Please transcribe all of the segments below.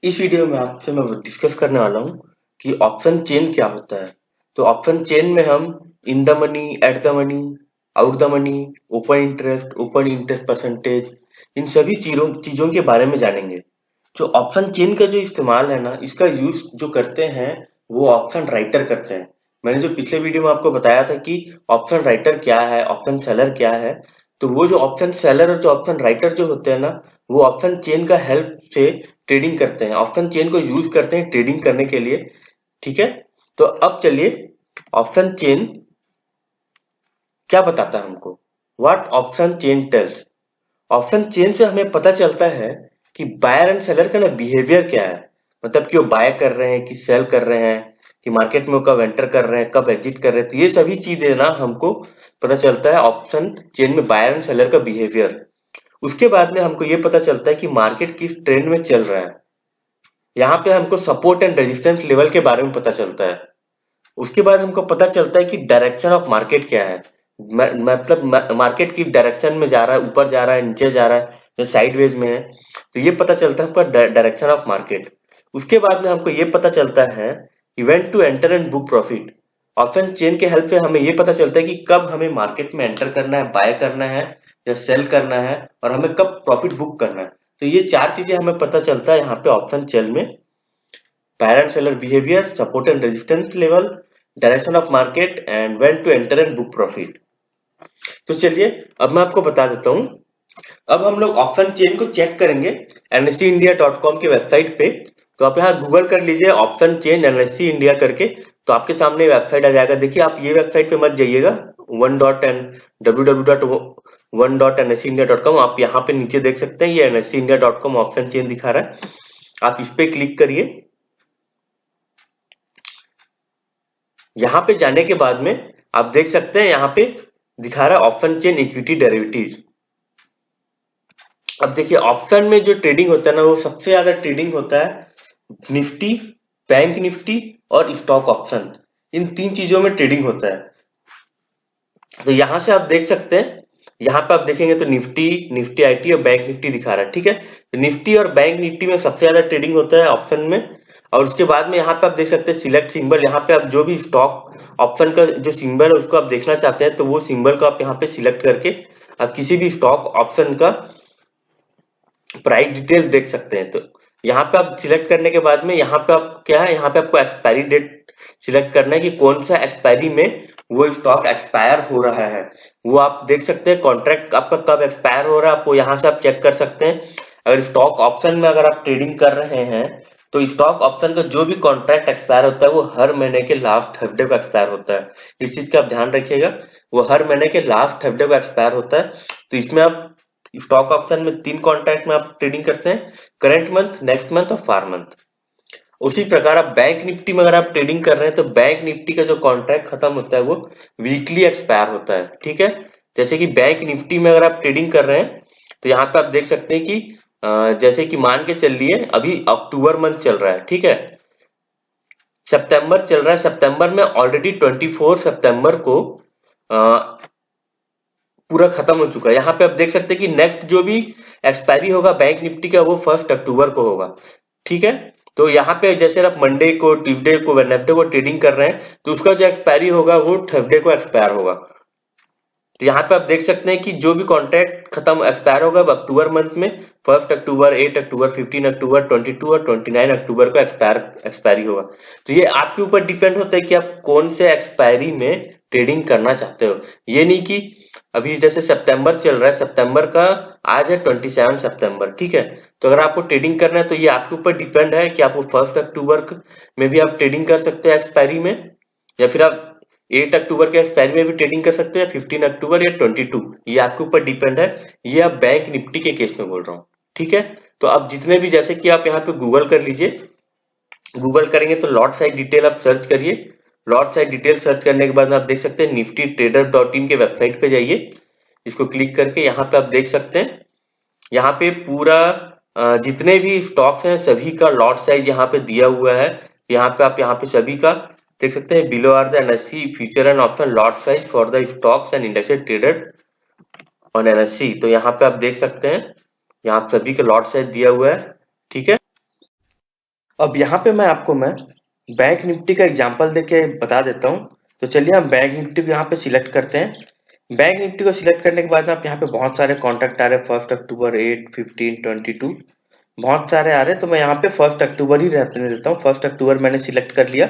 इस वीडियो में आपसे मैं डिस्कस करने वाला हूँ कि ऑप्शन चेन क्या होता है। तो ऑप्शन चेन में हम in the money, at the money, out the money, open interest percentage, इन सभी चीजों के बारे में जानेंगे। जो ऑप्शन चेन का जो इस्तेमाल है ना, इसका यूज जो करते हैं वो ऑप्शन राइटर करते हैं। मैंने जो पिछले वीडियो में आपको बताया था कि ऑप्शन राइटर क्या है, ऑप्शन सेलर क्या है। तो वो जो ऑप्शन सेलर और जो ऑप्शन राइटर जो होते हैं ना, वो ऑप्शन चेन का हेल्प से ट्रेडिंग करते हैं, ऑप्शन चेन को यूज करते हैं ट्रेडिंग करने के लिए। ठीक है। तो अब चलिए, ऑप्शन चेन क्या बताता है हमको। What option chain tells. Option chain से हमें पता चलता है कि बायर एंड सेलर का ना बिहेवियर क्या है। मतलब कि वो बाय कर रहे हैं कि सेल कर रहे हैं, कि मार्केट में वो कब एंटर कर रहे हैं, कब एग्जिट कर रहे हैं। तो ये सभी चीजें ना हमको पता चलता है ऑप्शन चेन में बायर एंड सेलर का बिहेवियर। उसके बाद में हमको ये पता चलता है कि मार्केट किस ट्रेंड में चल रहा है। यहाँ पे हमको सपोर्ट एंड रेजिस्टेंस लेवल के बारे में पता चलता है। उसके बाद हमको पता चलता है कि डायरेक्शन ऑफ मार्केट क्या है। मतलब मार्केट की डायरेक्शन में जा रहा है, ऊपर जा रहा है, नीचे जा रहा है, या साइडवेज में है। तो ये पता चलता है हमको डायरेक्शन ऑफ मार्केट। उसके बाद में हमको ये पता चलता है कि when to enter and book profit. Option chain के हेल्प से हमें ये पता चलता है कि कब हमें मार्केट में एंटर करना है, बाय करना है या सेल करना है, और हमें कब प्रॉफिट बुक करना है। तो ये चार चीजें हमें पता चलता है यहाँ पे ऑप्शन चेन में। buyer and seller behavior, support and resistance level, direction of market, and when to enter and book profit। तो चलिए, अब मैं आपको बता देता हूँ। अब हम लोग ऑप्शन चेन को चेक करेंगे nseIndia.com की वेबसाइट पे। तो आप यहाँ गूगल कर लीजिए ऑप्शन चेन एनएससी इंडिया करके। तो आपके सामने वेबसाइट आ जाएगा। देखिए, आप ये वेबसाइट पे मत जाइएगा, वन डॉट एन www.1.nseIndia.com। आप यहाँ पे नीचे देख सकते हैं, ये nseIndia.com ऑप्शन चेन दिखा रहा है। आप इस पे क्लिक करिए। यहाँ पे जाने के बाद में आप देख सकते हैं, यहाँ पे दिखा रहा है ऑप्शन चेन इक्विटी डेरिवेटिव्स। अब देखिए, ऑप्शन में जो ट्रेडिंग होता है ना, वो सबसे ज्यादा ट्रेडिंग होता है निफ्टी, बैंक निफ्टी और स्टॉक ऑप्शन। इन तीन चीजों में ट्रेडिंग होता है। तो यहाँ से आप देख सकते हैं, यहाँ पे आप देखेंगे तो निफ्टी, निफ्टी आईटी और बैंक निफ्टी दिखा रहा है। ठीक है। तो निफ्टी और बैंक निफ्टी में सबसे ज्यादा ट्रेडिंग होता है ऑप्शन में। और उसके बाद में यहाँ पे आप देख सकते हैं सिलेक्ट सिंबल। यहाँ पे आप जो भी स्टॉक ऑप्शन का जो सिंबल है उसको आप देखना चाहते हैं, तो वो सिंबल को आप यहाँ पे सिलेक्ट करके आप किसी भी स्टॉक ऑप्शन का प्राइस डिटेल देख सकते हैं। तो यहाँ पे आप सिलेक्ट करने के बाद में यहाँ पे आप क्या है, यहाँ पे आपको एक्सपायरी डेट सिलेक्ट करना है कि कौन सा एक्सपायरी में वो स्टॉक एक्सपायर हो रहा है। वो आप देख सकते हैं, कॉन्ट्रैक्ट आपका कब एक्सपायर हो रहा है, आपको यहाँ से आप चेक कर सकते हैं। अगर स्टॉक ऑप्शन में अगर आप ट्रेडिंग कर रहे हैं, तो स्टॉक ऑप्शन का जो भी कॉन्ट्रैक्ट एक्सपायर होता है वो हर महीने के लास्ट थर्सडे को एक्सपायर होता है। इस चीज का आप ध्यान रखिएगा, वो हर महीने के लास्ट थर्सडे को एक्सपायर होता है। तो इसमें आप स्टॉक ऑप्शन में तीन कॉन्ट्रैक्ट में आप ट्रेडिंग करते हैं, करंट मंथ, नेक्स्ट मंथ और फार मंथ। उसी प्रकार आप बैंक निफ्टी में अगर आप ट्रेडिंग कर रहे हैं, तो बैंक निफ्टी का जो कॉन्ट्रैक्ट खत्म होता है वो वीकली एक्सपायर होता है। ठीक है। जैसे कि बैंक निफ्टी में अगर आप ट्रेडिंग कर रहे हैं, तो यहाँ पे आप देख सकते हैं कि जैसे कि मान के चलिए अभी अक्टूबर मंथ चल रहा है। ठीक है। सितंबर चल रहा है, सितंबर में ऑलरेडी 24 सितंबर को पूरा खत्म हो चुका है। यहाँ पे आप देख सकते हैं कि नेक्स्ट जो भी एक्सपायरी होगा बैंक निफ्टी का, वो 1 अक्टूबर को होगा। ठीक है। तो यहाँ पे जैसे आप मंडे को, ट्यूसडे को, वेडनेसडे को ट्रेडिंग कर रहे हैं, तो उसका जो एक्सपायरी होगा वो थर्सडे को एक्सपायर होगा। तो यहाँ पे आप देख सकते हैं कि जो भी कॉन्ट्रैक्ट खत्म एक्सपायर होगा अब अक्टूबर मंथ में, 1 अक्टूबर, 8 अक्टूबर, 15 अक्टूबर, 22 और 29 अक्टूबर को एक्सपायरी होगा। तो ये आपके ऊपर डिपेंड होता है कि आप कौन से एक्सपायरी में ट्रेडिंग करना चाहते हो। ये नहीं कि अभी जैसे सितंबर चल रहा है, सितंबर का आज है 27 सितंबर। ठीक है। तो अगर आपको ट्रेडिंग करना है तो ये आपके ऊपर डिपेंड है कि आपको 1 अक्टूबर में भी आप ट्रेडिंग कर सकते हैं एक्सपायरी में, या फिर आप 8 अक्टूबर के एक्सपायरी में भी ट्रेडिंग कर सकते हैं, 15 अक्टूबर या 22। ये आपके ऊपर डिपेंड है। ये आप बैंक निफ्टी के केस में बोल रहा हूँ। ठीक है। तो अब जितने भी, जैसे कि आप यहाँ पे गूगल कर लीजिए, गूगल करेंगे तो लॉट साइज डिटेल आप सर्च करिए। लॉट साइज डिटेल सर्च करने के बाद आप देख सकते हैं निफ्टी ट्रेडर डॉट इन के वेबसाइट पे जाइए। इसको क्लिक करके यहाँ पे आप देख सकते हैं, यहाँ पे पूरा जितने भी स्टॉक्स हैं सभी का लॉट साइज यहाँ पे दिया हुआ है। यहाँ पे आप यहाँ पे सभी का देख सकते हैं। Below are the NSC future and option lot size for the stocks and indexes traded on NSC. तो यहाँ पे आप देख सकते हैं, यहाँ पे सभी का लॉट साइज दिया हुआ है। ठीक है। अब यहाँ पे मैं बैंक निफ्टी का एग्जांपल देके बता देता हूँ। तो चलिए हम बैंक निफ्टी को यहाँ पे सिलेक्ट करते हैं। बैंक निफ्टी को सिलेक्ट करने के बाद आप यहाँ पे बहुत सारे कॉन्ट्रैक्ट आ रहे हैं, 1 अक्टूबर, 8, 15, 22, बहुत सारे आ रहे हैं। तो मैं यहाँ पे 1 अक्टूबर ही रहने देता हूँ। 1 अक्टूबर मैंने सिलेक्ट कर लिया।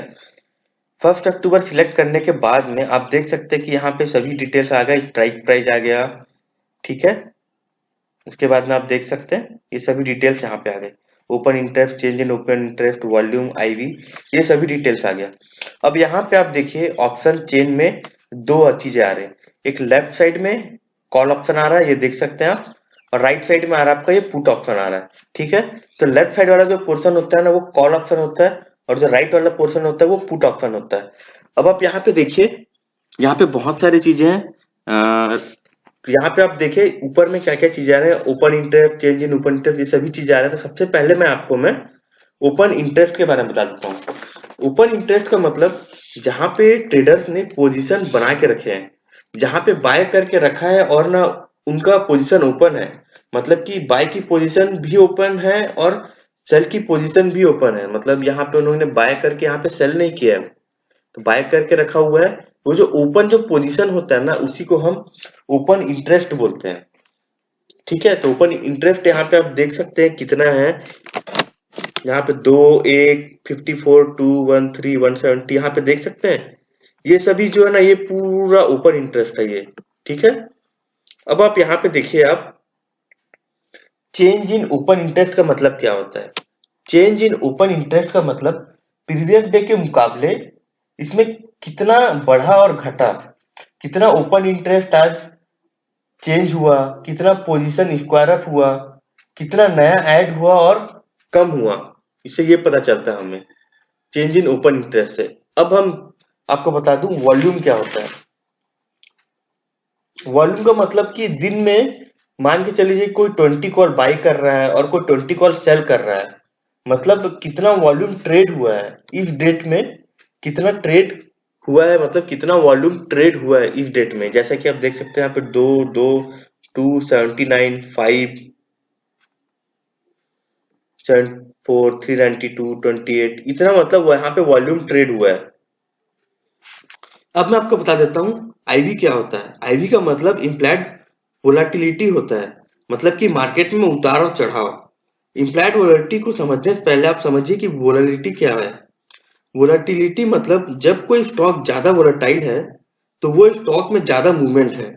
1 अक्टूबर सिलेक्ट करने के बाद में आप देख सकते हैं कि यहाँ पे सभी डिटेल्स आ गए, स्ट्राइक प्राइस आ गया, ठीक है। उसके बाद में आप देख सकते हैं ये सभी डिटेल्स यहाँ पे आ गए, open interest, change in open interest, volume, IV, ये सभी डिटेल्स आ गया। अब यहाँ पे आप देखिए ऑप्शन चेन में दो चीजें आ रही हैं। एक लेफ्ट साइड में कॉल ऑप्शन आ रहा है, ये देख सकते हैं आप, और राइट साइड में आ रहा है आपका ये पुट ऑप्शन आ रहा है, ठीक है। तो लेफ्ट साइड वाला जो पोर्शन होता है ना वो कॉल ऑप्शन होता है, और जो राइट वाला पोर्शन होता है वो पुट ऑप्शन होता है। अब आप यहाँ पे देखिए, यहाँ पे बहुत सारी चीजें हैं। यहाँ पे आप देखें ऊपर में क्या क्या चीजें आ रहे हैं, open interest, change in open interest, ये सभी चीजें आ रहे हैं। तो सबसे पहले मैं ओपन इंटरेस्ट के बारे में बता देता हूँ। ओपन इंटरेस्ट का मतलब जहां पे ट्रेडर्स ने पोजीशन बना के रखे हैं, जहां पे बाय करके रखा है और ना उनका पोजीशन ओपन है, मतलब कि बाय की पोजीशन भी ओपन है और सेल की पोजीशन भी ओपन है। मतलब यहाँ पे उन्होंने बाय करके यहाँ पे सेल नहीं किया है, तो बाय करके रखा हुआ है। वो जो ओपन जो पोजीशन होता है ना उसी को हम ओपन इंटरेस्ट बोलते हैं, ठीक है। तो ओपन इंटरेस्ट यहाँ पे आप देख सकते हैं कितना है, यहाँ पे 2, 1, 54, 2, 13, 170, यहाँ पे देख सकते हैं। ये सभी जो है ना ये पूरा ओपन इंटरेस्ट है ये, ठीक है। अब आप यहाँ पे देखिए, आप चेंज इन ओपन इंटरेस्ट का मतलब क्या होता है। चेंज इन ओपन इंटरेस्ट का मतलब प्रीवियस डे के मुकाबले इसमें कितना बढ़ा और घटा, कितना ओपन इंटरेस्ट आज चेंज हुआ, कितना पोजीशन स्क्वायर अप हुआ, कितना नया ऐड हुआ और कम हुआ, इससे ये पता चलता है हमें चेंज इन ओपन इंटरेस्ट से। अब हम आपको बता दूं वॉल्यूम क्या होता है। वॉल्यूम का मतलब कि दिन में मान के चलिए कोई 20 कॉल बाई कर रहा है और कोई 20 कॉल सेल कर रहा है, मतलब कितना वॉल्यूम ट्रेड हुआ है इस डेट में, कितना ट्रेड हुआ है, मतलब कितना वॉल्यूम ट्रेड हुआ है इस डेट में। जैसा कि आप देख सकते हैं यहाँ पे 2, 5, 4, 392, 28, इतना मतलब यहाँ पे वॉल्यूम ट्रेड हुआ है। अब मैं आपको बता देता हूँ आईवी क्या होता है। आईवी का मतलब इम्प्लाइड वोलाटिलिटी होता है, मतलब कि मार्केट में उतार और चढ़ाव। इम्प्लाइड वोलाटिलिटी को समझने से पहले आप समझिए कि वोलाटिलिटी क्या है। वोलाटिलिटी मतलब जब कोई स्टॉक ज्यादा वोलाटाइल है तो वो स्टॉक में ज्यादा मूवमेंट है,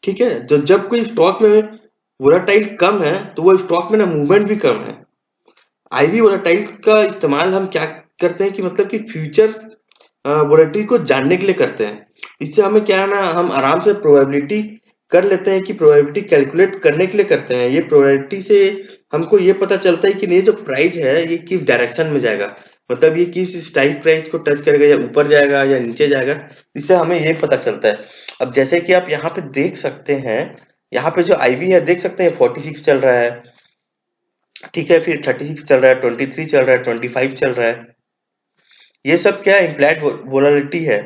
ठीक है। तो जब कोई स्टॉक में वोलाटाइल कम है तो वो स्टॉक में ना मूवमेंट भी कम है। आईवी वोलाटाइल का इस्तेमाल हम क्या करते हैं कि मतलब कि फ्यूचर वोलेटिलिटी को जानने के लिए करते हैं। इससे हमें क्या है ना, हम आराम से प्रोबेबिलिटी कर लेते हैं कि प्रोबेबिलिटी कैलकुलेट करने के लिए करते हैं। ये प्रोबेबिलिटी से हमको ये पता चलता है कि ये जो प्राइस है ये किस डायरेक्शन में जाएगा, मतलब ये किस स्ट्राइक प्राइस को टच करेगा, या ऊपर जाएगा या नीचे जाएगा, इससे हमें ये पता चलता है। अब जैसे कि आप यहाँ पे देख सकते हैं, यहाँ पे जो आईवी है देख सकते हैं 46 चल रहा है, ठीक है, फिर 36 चल रहा है, 23 चल रहा है, 25 चल रहा है। ये सब क्या इम्प्लाइड वोलेटिलिटी है,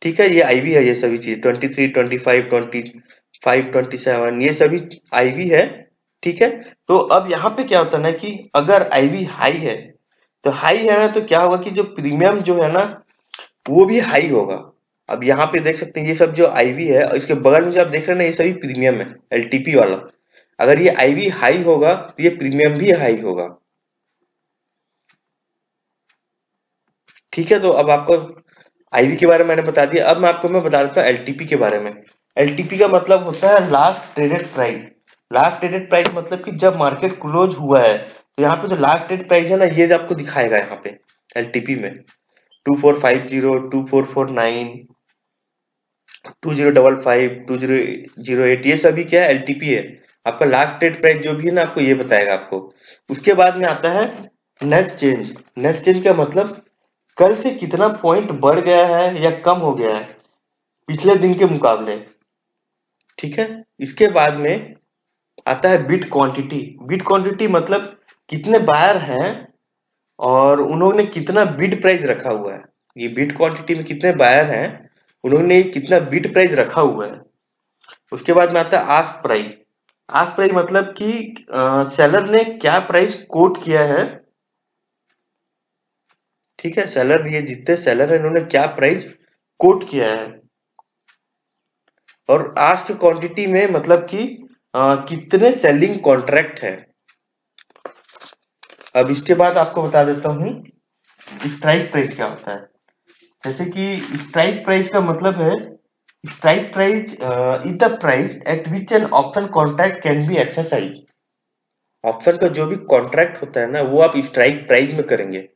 ठीक है। ये आईवी है, ये सभी चीज 23, 25, 25, 27, ये सभी आईवी है, ठीक है। तो अब यहाँ पे क्या होता है ना कि अगर आईवी हाई है तो हाई है ना, तो क्या होगा कि जो प्रीमियम जो है ना वो भी हाई होगा। अब यहाँ पे देख सकते हैं ये सब जो आईवी है, इसके बगल में जो आप देख रहे हैं ना ये सभी प्रीमियम है, एलटीपी वाला। अगर ये आईवी हाई होगा तो ये प्रीमियम भी हाई होगा, ठीक है। तो अब आपको आईवी के बारे में मैंने बता दिया। अब मैं बता देता हूँ एलटीपी के बारे में। एलटीपी का मतलब होता है last traded price. Last traded price मतलब कि जब मार्केट क्लोज हुआ है तो यहाँ पे जो लास्ट ट्रेड प्राइस है ना ये आपको दिखाएगा यहाँ पे एलटीपी में 2450, 2449, 2055, 2008, ये सभी क्या है एलटीपी है। आपका लास्ट ट्रेड प्राइस जो भी है ना आपको ये बताएगा आपको। उसके बाद में आता है नेट चेंज। नेट चेंज का मतलब कल से कितना पॉइंट बढ़ गया है या कम हो गया है पिछले दिन के मुकाबले, ठीक है। इसके बाद में आता है बिट क्वांटिटी। बिट क्वांटिटी मतलब कितने बायर हैं और उन्होंने कितना बिड प्राइस रखा हुआ है। ये बिट क्वांटिटी में कितने बायर हैं, उन्होंने कितना बिड प्राइस रखा हुआ है। उसके बाद में आता है आस्क प्राइस। आस्क प्राइस मतलब कि सेलर ने क्या प्राइस कोट किया है ठीक है, सेलर, ये जितने सेलर है इन्होंने क्या प्राइस कोट किया है और आज की क्वांटिटी में मतलब कि कितने सेलिंग कॉन्ट्रैक्ट है। अब इसके बाद आपको बता देता हूँ स्ट्राइक प्राइस क्या होता है। जैसे कि स्ट्राइक प्राइस का मतलब है, strike price is the price at which an option contract can be exercise. Option का जो भी कॉन्ट्रैक्ट होता है ना वो आप स्ट्राइक प्राइस में करेंगे।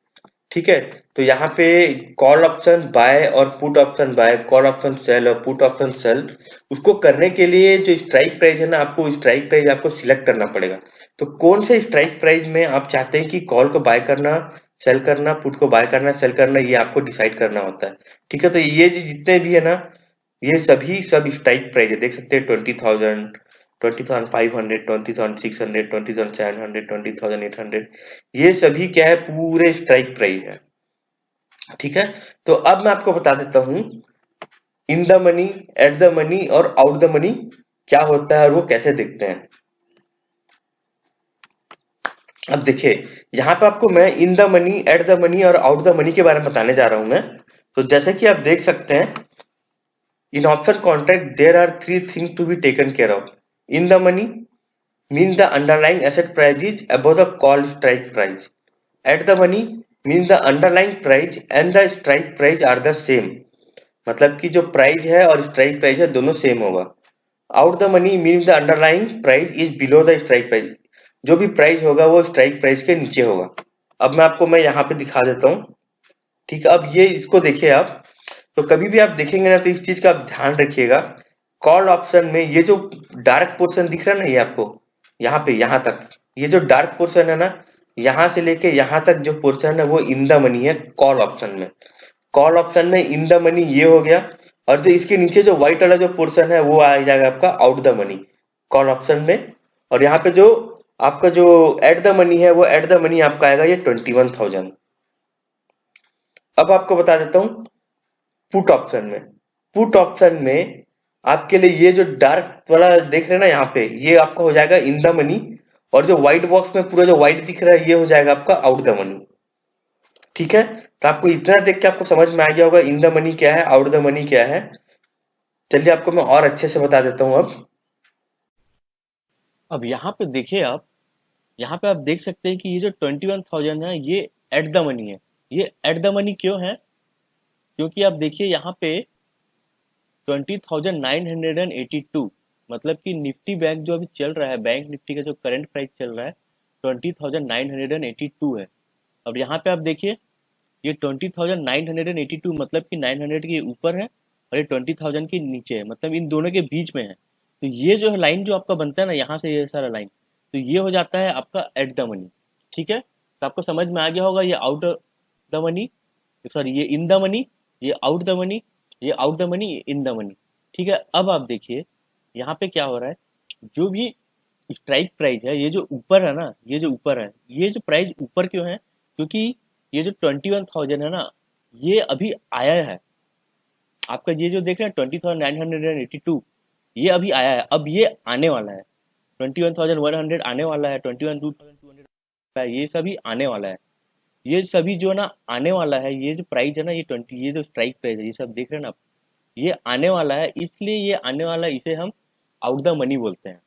ठीक है, तो यहाँ पे कॉल ऑप्शन बाय और put option buy, call option sell और पुट ऑप्शन सेल, उसको करने के लिए जो स्ट्राइक प्राइस है ना, आपको स्ट्राइक प्राइस आपको सिलेक्ट करना पड़ेगा। तो कौन से स्ट्राइक प्राइस में आप चाहते हैं कि कॉल को बाय करना, सेल करना, पुट को बाय करना, सेल करना, ये आपको डिसाइड करना होता है। ठीक है, तो ये जितने भी है ना, ये सभी सब स्ट्राइक प्राइस है। देख सकते हैं 20,000, 20,500, 20,600, 20,700, 20,800, ये सभी क्या है, पूरे स्ट्राइक प्राइस है। ठीक है, तो अब मैं आपको बता देता हूं इन the money, at the money और आउट द मनी क्या होता है और वो कैसे दिखते हैं। अब देखिए, यहां पे आपको मैं इन the money, at the money और आउट द मनी के बारे में बताने जा रहा हूं मैं। तो जैसे कि आप देख सकते हैं, in option contract there are three things to be taken care of. In the money means the underlying asset price is above the call strike price. At the money means the underlying price and the strike price are the same. मतलब कि जो price है और strike price है दोनों same होगा। Out the money means the underlying price is below the strike price. जो भी प्राइस होगा वो स्ट्राइक प्राइस के नीचे होगा। अब मैं यहाँ पे दिखा देता हूँ। ठीक है, अब ये इसको देखिए आप। तो कभी भी आप देखेंगे ना तो इस चीज का आप ध्यान रखिएगा। कॉल ऑप्शन में ये जो डार्क पोर्शन दिख रहा है ना, ये आपको यहाँ पे, यहाँ तक, ये जो डार्क पोर्शन है ना, यहाँ से लेके यहाँ तक जो पोर्शन है वो इन द मनी है कॉल ऑप्शन में। कॉल ऑप्शन में इन द मनी ये हो गया, और जो इसके नीचे जो व्हाइट वाला जो पोर्शन है वो आ जाएगा आपका out the money call option में। और यहाँ पे जो आपका जो एट द मनी है वो एट द मनी आपका आएगा ये 21,000। अब आपको बता देता हूँ पुट ऑप्शन में। पुट ऑप्शन में आपके लिए ये जो डार्क वाला देख रहे हैं ना यहाँ पे, ये आपका हो जाएगा इन द मनी, और जो व्हाइट बॉक्स में पूरा जो व्हाइट दिख रहा है ये हो जाएगा आपका आउट द मनी। ठीक है, तो आपको इतना देख के आपको समझ में आ गया होगा इन द मनी क्या है, आउट द मनी क्या है। चलिए आपको मैं और अच्छे से बता देता हूँ अब यहाँ पे देखिए आप, यहाँ पे आप देख सकते हैं कि ये जो 21,000 है ये एट द मनी है। ये एट द मनी क्यों है? क्योंकि आप देखिए यहाँ पे 20,982, मतलब कि निफ्टी बैंक जो अभी चल रहा है, बैंक निफ्टी का जो करंट प्राइस चल रहा है 20,982 है। अब यहाँ पे आप देखिए ये 20,982 मतलब कि 900 के ऊपर है और ये 20,000 के नीचे है, मतलब इन दोनों के बीच में है। तो ये जो है लाइन जो आपका बनता है ना, यहाँ से ये सारा लाइन, तो ये हो जाता है आपका एट द मनी। ठीक है, तो आपको समझ में आ गया होगा ये आउट द मनी, सॉरी ये इन द मनी, ये आउट द मनी, ये आउट द मनी, ये इन द मनी। ठीक है, अब आप देखिए यहाँ पे क्या हो रहा है, जो भी स्ट्राइक प्राइस है ये जो ऊपर है ना, ये जो ऊपर है, ये जो प्राइस ऊपर क्यों है? क्योंकि ये जो 21,000 है ना, ये अभी आया है। आपका ये जो देख रहे हैं 20,982, ये अभी आया है, अब ये आने वाला है। 21,100 आने वाला है, 21,200 है, ये सभी आने वाला है। ये सभी जो ना आने वाला है, ये जो प्राइस है ना, ये 20, ये जो स्ट्राइक प्राइस है, ये सब देख रहे हैं ना आप, ये आने वाला है, इसलिए ये आने वाला है, इसे हम आउट द मनी बोलते हैं।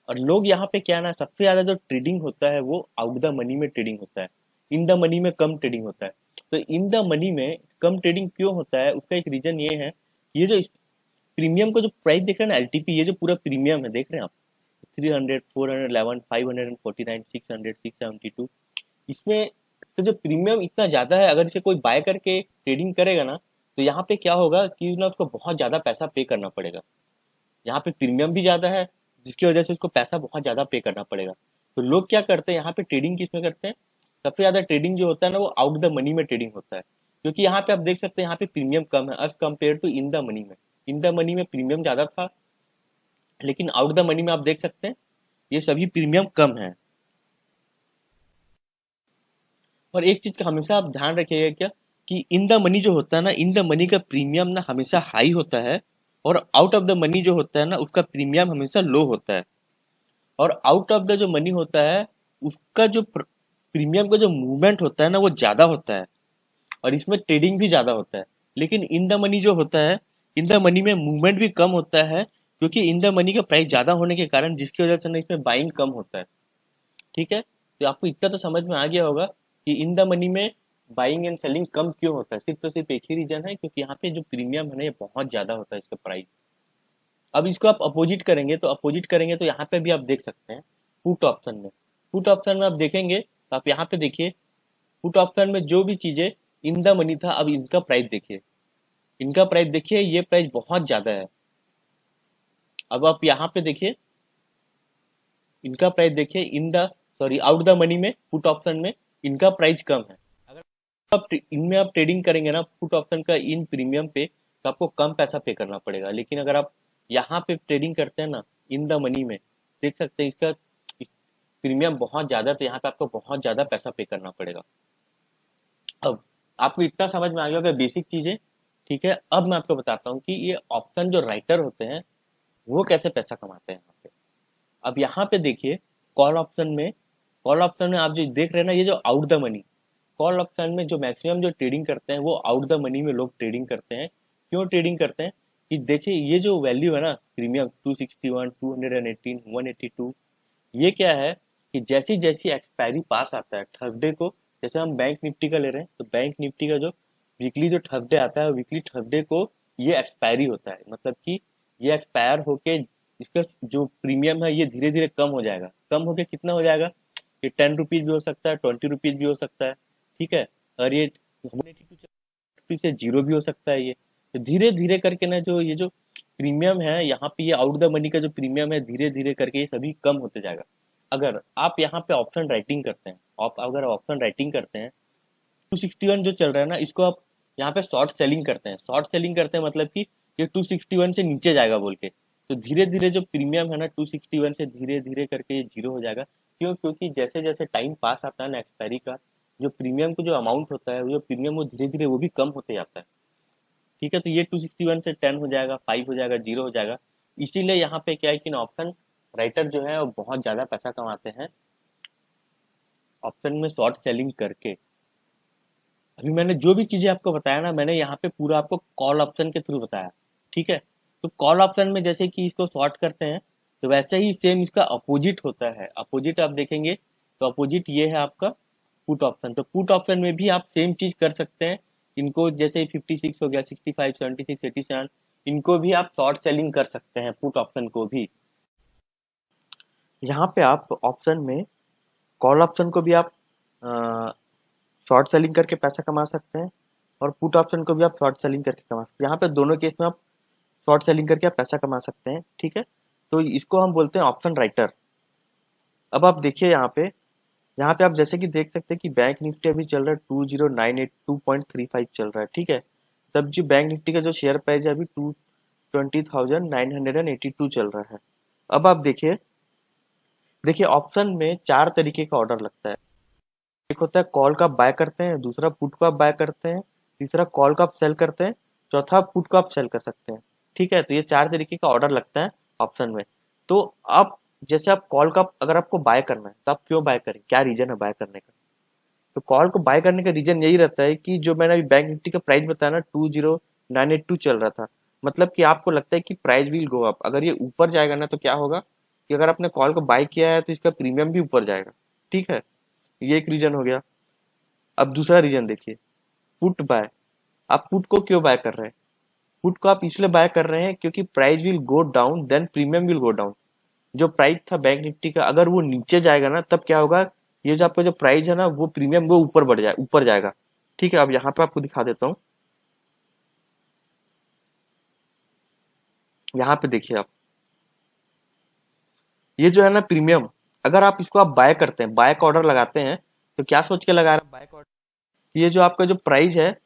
और लोग यहाँ पे क्या ना, सबसे ज्यादा जो ट्रेडिंग होता है वो आउट द मनी में ट्रेडिंग होता है, इन द मनी में कम ट्रेडिंग होता है। तो इन द मनी में कम ट्रेडिंग क्यों होता है, उसका एक रीजन ये है, ये जो प्रीमियम का जो प्राइस देख रहे हैं ना, एलटीपी, ये जो पूरा प्रीमियम है देख रहे हैं आप, 300, 411, 549, 600, 672, इसमें तो जो प्रीमियम इतना ज्यादा है, अगर इसे कोई बाय करके ट्रेडिंग करेगा ना, तो यहाँ पे क्या होगा कि ना उसको बहुत ज्यादा पैसा पे करना पड़ेगा। यहाँ पे प्रीमियम भी ज्यादा है, जिसकी वजह से उसको पैसा बहुत ज्यादा पे करना पड़ेगा। तो लोग क्या करते हैं यहाँ पे ट्रेडिंग किस में करते हैं? सबसे ज्यादा ट्रेडिंग जो होता है ना वो आउट द मनी में ट्रेडिंग होता है, क्योंकि यहाँ पे आप देख सकते हैं यहाँ पे प्रीमियम कम है as compare to in the money में। इन द मनी में प्रीमियम ज्यादा था, लेकिन आउट द मनी में आप देख सकते हैं ये सभी प्रीमियम कम है। और एक चीज का हमेशा आप ध्यान रखिएगा क्या, कि इन द मनी जो होता है ना, इन द मनी का प्रीमियम ना हमेशा हाई होता है, और आउट ऑफ द मनी जो होता है ना उसका प्रीमियम हमेशा लो होता है। और आउट ऑफ द जो मनी होता है उसका जो प्रीमियम का जो मूवमेंट होता है ना वो ज्यादा होता है। और इसमें ट्रेडिंग भी ज़्यादा होता है। लेकिन इन द मनी जो होता है, इन द मनी में मूवमेंट भी कम होता है, क्योंकि इन द मनी का प्राइस ज़्यादा होने के कारण जिसकी वजह से ना इसमें बाइंग कम होता है। ठीक है, तो आपको इतना तो समझ में आ गया होगा कि इन द मनी में बाइंग एंड सेलिंग कम क्यों होता है। सिर्फ तो सिर्फ एक ही रीजन है, क्योंकि यहाँ पे जो प्रीमियम है ना ये बहुत ज़्यादा होता है इसका प्राइस। अब इसको आप अपोजिट करेंगे, तो अपोजिट करेंगे तो यहाँ पे भी आप देख सकते हैं पुट ऑप्शन में। पुट ऑप्शन में आप देखेंगे तो आप यहाँ पे देखिए, पुट ऑप्शन में जो भी चीजें इन द मनी था, अब इनका प्राइस देखिए, इनका प्राइस देखिए, ये प्राइस बहुत ज्यादा है। अब आप यहाँ पे देखिए, इनका प्राइस देखिए, in the sorry out the money में पुट ऑप्शन में इनका प्राइस कम है। अगर आप इनमें आप ट्रेडिंग करेंगे ना पुट ऑप्शन का इन प्रीमियम पे, तो आपको कम पैसा पे करना पड़ेगा। लेकिन अगर आप यहाँ पे ट्रेडिंग करते हैं ना इन द मनी में, देख सकते हैं इसका प्रीमियम बहुत ज्यादा है, तो यहाँ पे आपको बहुत ज्यादा पैसा पे करना पड़ेगा। अब आपको इतना समझ में आ गया होगा बेसिक चीजें। ठीक है, अब मैं आपको बताता हूँ कि ये ऑप्शन जो राइटर होते हैं वो कैसे पैसा कमाते हैं यहाँ पे। अब यहाँ पे देखिए, कॉल ऑप्शन में, कॉल ऑप्शन में आप जो देख रहे हैं ना, ये जो out the money, call option में जो मैक्सिमम जो ट्रेडिंग करते हैं वो आउट द मनी में लोग ट्रेडिंग करते हैं। क्यों ट्रेडिंग करते हैं कि देखिए ये जो वैल्यू है ना प्रीमियम 261, 218, 182, ये क्या है कि जैसी जैसी एक्सपायरी पास आता है थर्सडे को, जैसे हम बैंक निफ्टी का ले रहे हैं तो बैंक निफ्टी का जो वीकली जो थर्सडे आता है, वीकली थर्सडे को ये एक्सपायरी होता है। मतलब कि ये एक्सपायर होके इसका जो प्रीमियम है ये धीरे धीरे कम हो जाएगा। कम होके कितना हो जाएगा, ये 10 रुपीज भी हो सकता है, 20 रुपीज भी हो सकता है। ठीक है, और ये 182 से जीरो भी हो सकता है। ये तो धीरे धीरे करके ना जो ये जो प्रीमियम है यहाँ पे, ये आउट द मनी का जो प्रीमियम है धीरे धीरे करके ये सभी कम होते जाएगा। अगर आप यहाँ पे ऑप्शन राइटिंग करते हैं, आप अगर ऑप्शन राइटिंग करते हैं 261 जो चल रहा है ना, इसको आप यहाँ पे शॉर्ट सेलिंग करते हैं। शॉर्ट सेलिंग करते हैं मतलब कि ये 261 से नीचे जाएगा बोल के, तो धीरे धीरे जो प्रीमियम है ना 261 से धीरे धीरे करके ये जीरो हो जाएगा। क्यों, क्योंकि जैसे जैसे टाइम पास आता है ना एक्सपायरी का, जो प्रीमियम का जो अमाउंट होता है, वो जो प्रीमियम वो धीरे धीरे वो भी कम होते जाता है। ठीक है, तो ये 261 से 10 हो जाएगा, 5 हो जाएगा, जीरो हो जाएगा। इसीलिए यहाँ पे क्या है कि ऑप्शन राइटर जो है वो बहुत ज्यादा पैसा कमाते हैं ऑप्शन में शॉर्ट सेलिंग करके। अभी मैंने जो भी चीजें आपको बताया ना, मैंने यहाँ पे पूरा आपको कॉल ऑप्शन के थ्रू बताया। ठीक है, तो कॉल ऑप्शन में जैसे कि इसको शॉर्ट करते हैं, तो वैसे ही सेम इसका अपोजिट होता है। अपोजिट आप देखेंगे तो अपोजिट ये है आपका पुट ऑप्शन। तो पुट ऑप्शन में भी आप सेम चीज कर सकते हैं। इनको जैसे 56 हो गया, 65, 76, 87, इनको भी आप शॉर्ट सेलिंग कर सकते हैं पुट ऑप्शन को भी। यहाँ पे आप ऑप्शन में कॉल ऑप्शन को भी आप शॉर्ट सेलिंग करके पैसा कमा सकते हैं, और पुट ऑप्शन को भी आप शॉर्ट सेलिंग करके कमा सकते हैं। यहाँ पे दोनों केस में आप शॉर्ट सेलिंग करके आप पैसा कमा सकते हैं। ठीक है, तो इसको हम बोलते हैं ऑप्शन राइटर। अब आप देखिए यहाँ पे आप जैसे कि देख सकते हैं कि बैंक निफ्टी अभी चल रहा है 20,982.35 चल रहा है। ठीक है, तब जो बैंक निफ्टी का जो शेयर प्राइस है अभी 220,982 चल रहा है। अब आप देखिए, देखिए ऑप्शन में चार तरीके का ऑर्डर लगता है। एक होता है कॉल का आप बाय करते हैं, दूसरा पुट को आप बाय करते हैं, तीसरा कॉल का आप सेल करते हैं, चौथा पुट को आप सेल कर सकते हैं। ठीक है, तो ये चार तरीके का ऑर्डर लगता है ऑप्शन में। तो आप जैसे आप कॉल का अगर आपको बाय करना है तो आप क्यों बाय करें, क्या रीजन है बाय करने का। तो कॉल को बाय करने का रीजन यही रहता है कि जो मैंने अभी बैंक निफ्टी का प्राइस बताया ना 20982 चल रहा था, मतलब कि आपको लगता है कि प्राइस विल गो अप। अगर ये ऊपर जाएगा ना तो क्या होगा कि अगर आपने कॉल को बाय किया है तो इसका प्रीमियम भी ऊपर जाएगा। ठीक है, ये एक रीजन हो गया। अब दूसरा रीजन देखिए, पुट बाय। आप पुट को क्यों बाय कर रहे हैं, पुट को आप इसलिए बाय कर रहे हैं क्योंकि price will go down then premium will go down. जो प्राइस था बैंक निफ्टी का अगर वो नीचे जाएगा ना तब क्या होगा, ये जो आपका जो प्राइस है ना वो प्रीमियम वो ऊपर जाएगा। ठीक है, अब यहाँ पे आपको दिखा देता हूँ। यहाँ पे देखिए आप, ये जो है ना प्रीमियम, अगर आप इसको आप बाय करते हैं, बाय का ऑर्डर लगाते हैं, तो क्या सोच के लगा रहे हैं बाय का ऑर्डर, ये जो आपका जो प्राइस है,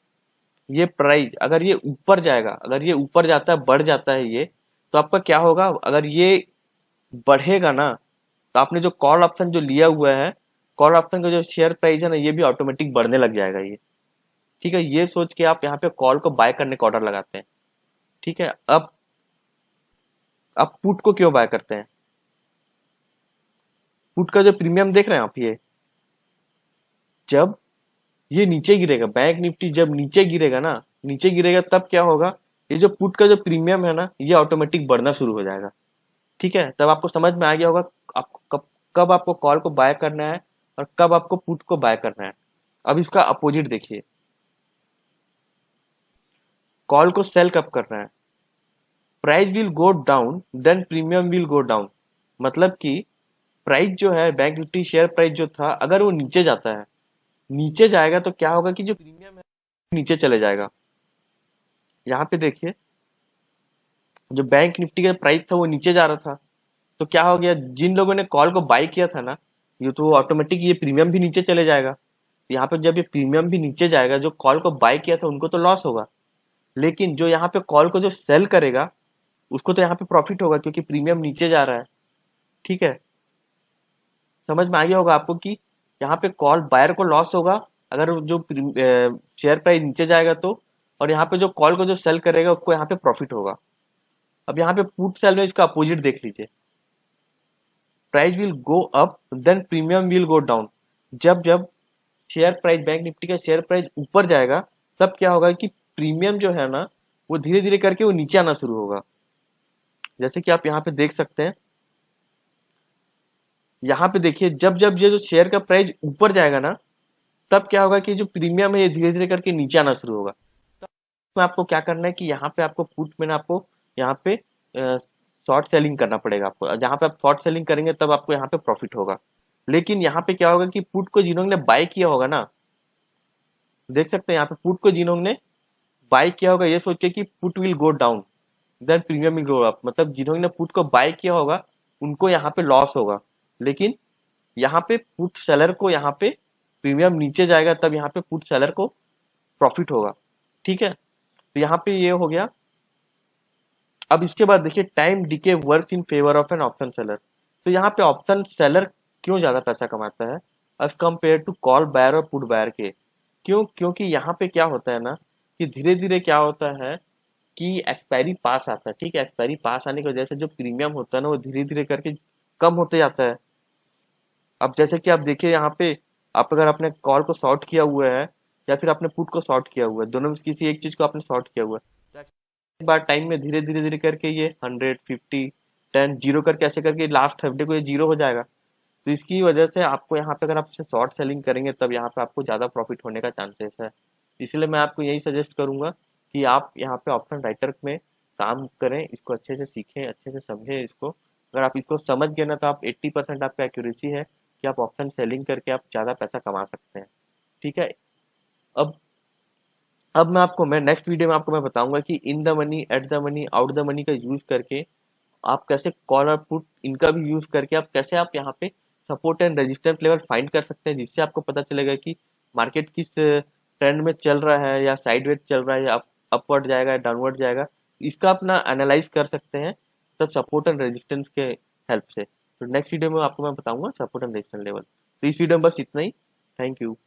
ये प्राइस अगर ये ऊपर जाएगा, अगर ये ऊपर जाता है, बढ़ जाता है ये, तो आपका क्या होगा, अगर ये बढ़ेगा ना तो आपने जो कॉल ऑप्शन जो लिया हुआ है, कॉल ऑप्शन का जो शेयर प्राइस है ना ये भी ऑटोमेटिक बढ़ने लग जाएगा ये। ठीक है, ये सोच के आप यहाँ पे कॉल को बाय करने का ऑर्डर लगाते हैं। ठीक है, अब आप पुट को क्यों बाय करते हैं, पुट का जो प्रीमियम देख रहे हैं आप, ये जब ये नीचे गिरेगा, बैंक निफ्टी जब नीचे गिरेगा ना, नीचे गिरेगा तब क्या होगा, ये जो पुट का जो प्रीमियम है ना, ये ऑटोमेटिक बढ़ना शुरू हो जाएगा। ठीक है, तब आपको समझ में आ गया होगा आपको कब आपको कॉल को बाय करना है और कब आपको पुट को बाय करना है। अब इसका अपोजिट देखिए, कॉल को सेल कब करना है, price will go down then premium will go down. मतलब कि प्राइस जो है बैंक निफ्टी शेयर प्राइस जो था, अगर वो नीचे जाता है, नीचे जाएगा तो क्या होगा कि जो प्रीमियम है नीचे चले जाएगा। यहाँ पे देखिए, जो बैंक निफ्टी का प्राइस था वो नीचे जा रहा था, तो क्या हो गया, जिन लोगों ने कॉल को बाय किया था ना, ये तो ऑटोमेटिक ये प्रीमियम भी नीचे चले जाएगा। यहाँ पे जब ये प्रीमियम भी नीचे जाएगा, जो कॉल को बाय किया था उनको तो लॉस होगा, लेकिन जो यहाँ पे कॉल को जो सेल करेगा उसको तो यहाँ पे प्रॉफिट होगा, क्योंकि प्रीमियम नीचे जा रहा है। ठीक है, समझ में आ गया होगा आपको कि यहाँ पे कॉल बायर को लॉस होगा अगर जो शेयर प्राइस नीचे जाएगा तो, और यहाँ पे जो कॉल को जो सेल करेगा उसको यहाँ पे प्रॉफिट होगा। अब यहाँ पे पुट सेल में इसका अपोजिट देख लीजिए, price will go up then premium will go down. जब जब शेयर प्राइस बैंक निफ्टी का शेयर प्राइस ऊपर जाएगा, तब क्या होगा कि प्रीमियम जो है ना, वो धीरे धीरे करके वो नीचे आना शुरू होगा। जैसे कि आप यहाँ पे देख सकते हैं, यहाँ पे देखिए, जब जब ये जो शेयर का प्राइस ऊपर जाएगा ना, तब क्या होगा कि जो प्रीमियम है ये धीरे धीरे करके नीचे आना शुरू होगा। में आपको क्या करना है कि यहाँ पे आपको पुट में ना, आपको यहाँ पे शॉर्ट सेलिंग करना पड़ेगा। आपको जहाँ पे आप शॉर्ट सेलिंग करेंगे तब आपको यहाँ पे प्रॉफिट होगा। लेकिन यहाँ पे क्या होगा कि पुट को जिन्होंने बाय किया होगा ना, देख सकते हैं यहाँ पे पुट को जिन्होंने बाय किया होगा, ये सोच के कि put will go down then premium will go up, मतलब जिन्होंने पुट को बाय किया होगा उनको यहाँ पे लॉस होगा। लेकिन यहाँ पे पुट सेलर को, यहाँ पे प्रीमियम नीचे जाएगा तब यहाँ पे पुट सेलर को प्रॉफिट होगा। ठीक है, तो यहाँ पे ये हो गया। अब इसके बाद देखिए, time decay work in favour of an option seller. तो यहाँ पे ऑप्शन सेलर क्यों ज्यादा पैसा कमाता है as compare to call buyer और पुट बायर के? क्यों? क्योंकि यहाँ पे क्या होता है ना, कि धीरे धीरे क्या होता है कि एक्सपायरी पास आता है। ठीक है, एक्सपायरी पास आने की वजह से जो प्रीमियम होता है ना, वो धीरे धीरे करके कम होते जाता है। अब जैसे कि आप देखिए यहाँ पे, आप अगर आपने कॉल को शॉर्ट किया हुआ है या फिर आपने पुट को शॉर्ट किया हुआ है, दोनों में से किसी एक चीज को आपने शॉर्ट किया हुआ है, एक बार टाइम में धीरे धीरे धीरे करके ये 100, 50, 10 जीरो करके, ऐसे करके लास्ट थर्सडे को ये जीरो हो जाएगा। तो इसकी वजह से आपको यहाँ पे, अगर आप इसे शॉर्ट सेलिंग करेंगे तब यहाँ पे आपको ज्यादा प्रॉफिट होने का चांसेस है। इसलिए मैं आपको यही सजेस्ट करूंगा कि आप यहाँ पे ऑप्शन राइटर में काम करें, इसको अच्छे से सीखें, अच्छे से समझें इसको। अगर आप इसको समझ गए ना, तो आप 80% आपका एक्यूरेसी है कि आप ऑप्शन सेलिंग करके आप ज्यादा पैसा कमा सकते हैं। ठीक है, अब मैं नेक्स्ट वीडियो में आपको मैं बताऊंगा कि इन the money, at the money, out the money का यूज करके आप कैसे कॉल और पुट इनका भी यूज करके आप कैसे आप यहाँ पे support and resistance level find कर सकते हैं, जिससे आपको पता चलेगा कि मार्केट किस ट्रेंड में चल रहा है, या साइडवेज चल रहा है, या अपवर्ड जाएगा या डाउनवर्ड जाएगा। इसका अपना एनालाइज कर सकते हैं सब सपोर्ट एंड रेजिस्टेंस के हेल्प से। तो नेक्स्ट वीडियो में आपको मैं बताऊंगा सपोर्ट एंड रेजिस्टेंस लेवल। तो इस वीडियो में बस इतना ही। Thank you.